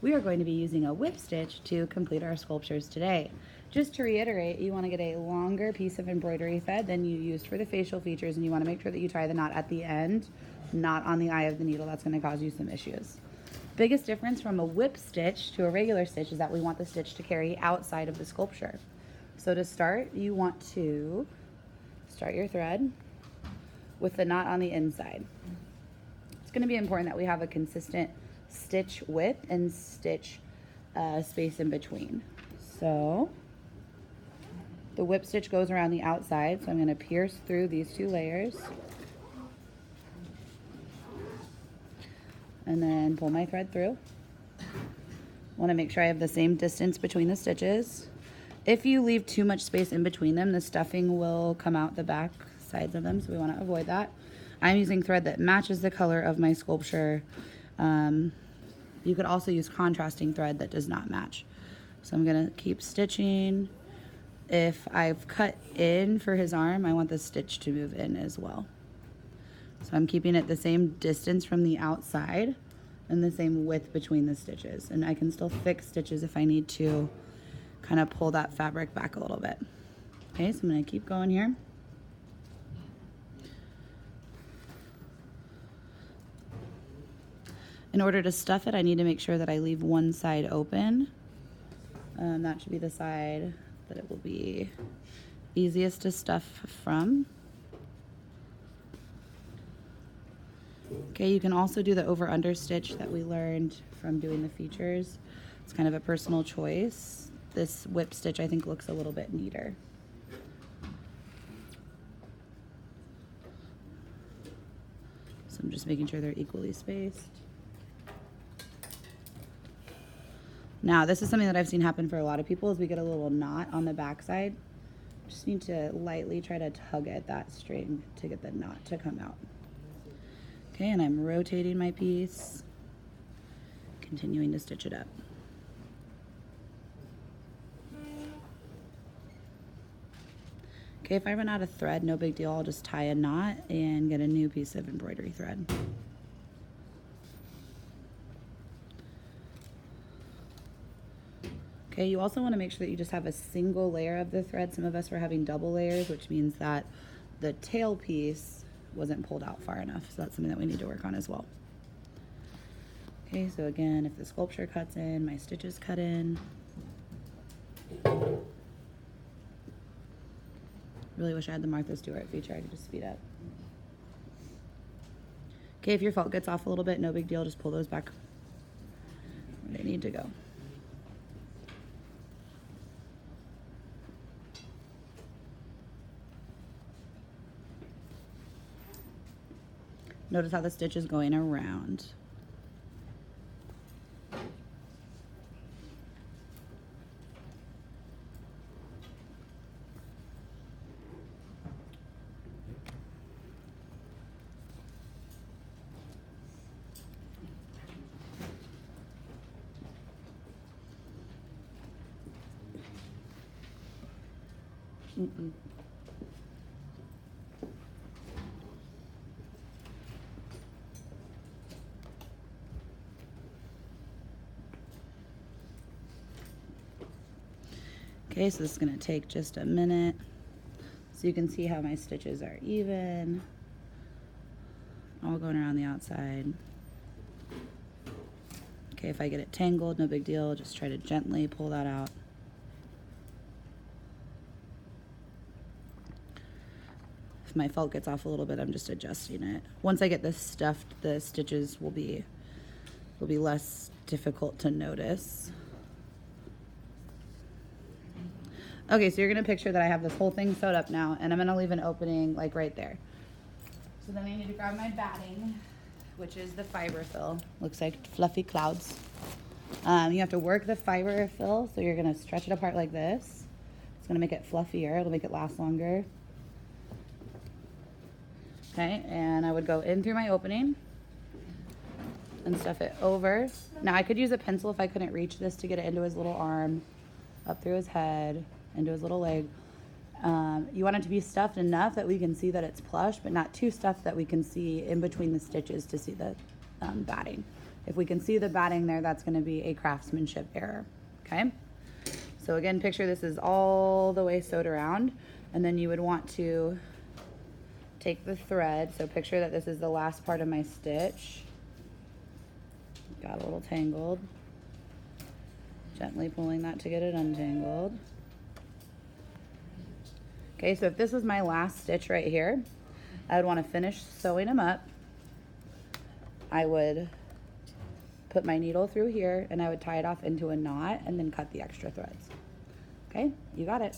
We are going to be using a whip stitch to complete our sculptures today. Just to reiterate, you want to get a longer piece of embroidery thread than you used for the facial features, and you want to make sure that you tie the knot at the end, not on the eye of the needle. That's going to cause you some issues. Biggest difference from a whip stitch to a regular stitch is that we want the stitch to carry outside of the sculpture. So to start, you want to start your thread with the knot on the inside. It's going to be important that we have a consistent stitch width and stitch space in between. So the whip stitch goes around the outside, so I'm going to pierce through these two layers and then pull my thread through. Want to make sure I have the same distance between the stitches. If you leave too much space in between them, the stuffing will come out the back sides of them, so we want to avoid that. I'm using thread that matches the color of my sculpture. You could also use contrasting thread that does not match. So I'm gonna keep stitching. If I've cut in for his arm, I want the stitch to move in as well. So I'm keeping it the same distance from the outside and the same width between the stitches. And I can still fix stitches if I need to kind of pull that fabric back a little bit. Okay, so I'm gonna keep going here. In order to stuff it, I need to make sure that I leave one side open. That should be the side that it will be easiest to stuff from. Okay, you can also do the over-under stitch that we learned from doing the features. It's kind of a personal choice. This whip stitch I think looks a little bit neater. So I'm just making sure they're equally spaced. Now, this is something that I've seen happen for a lot of people is we get a little knot on the back side. Just need to lightly try to tug at that string to get the knot to come out. Okay, and I'm rotating my piece, continuing to stitch it up. Okay, if I run out of thread, no big deal. I'll just tie a knot and get a new piece of embroidery thread. Okay, you also want to make sure that you just have a single layer of the thread. Some of us were having double layers, which means that the tail piece wasn't pulled out far enough. So that's something that we need to work on as well. Okay, so again, if the sculpture cuts in, my stitches cut in. Really wish I had the Martha Stewart feature. I could just speed up. Okay, if your felt gets off a little bit, no big deal. Just pull those back where they need to go. Notice how the stitch is going around. Okay, so this is going to take just a minute. So you can see how my stitches are even, all going around the outside. Okay, if I get it tangled, no big deal. Just try to gently pull that out. If my felt gets off a little bit, I'm just adjusting it. Once I get this stuffed, the stitches will be less difficult to notice. Okay, so you're gonna picture that I have this whole thing sewed up now, and I'm gonna leave an opening like right there. So then I need to grab my batting, which is the fiber fill. Looks like fluffy clouds. You have to work the fiber fill, so you're gonna stretch it apart like this. It's gonna make it fluffier, it'll make it last longer. Okay, and I would go in through my opening and stuff it over. Now I could use a pencil if I couldn't reach this to get it into his little arm, up through his head, into his little leg. You want it to be stuffed enough that we can see that it's plush, but not too stuffed that we can see in between the stitches to see the batting. If we can see the batting there, that's gonna be a craftsmanship error, okay? So again, picture this is all the way sewed around, and then you would want to take the thread. So picture that this is the last part of my stitch. Got a little tangled. Gently pulling that to get it untangled. Okay, so if this was my last stitch right here, I would want to finish sewing them up. I would put my needle through here and I would tie it off into a knot and then cut the extra threads. Okay, you got it.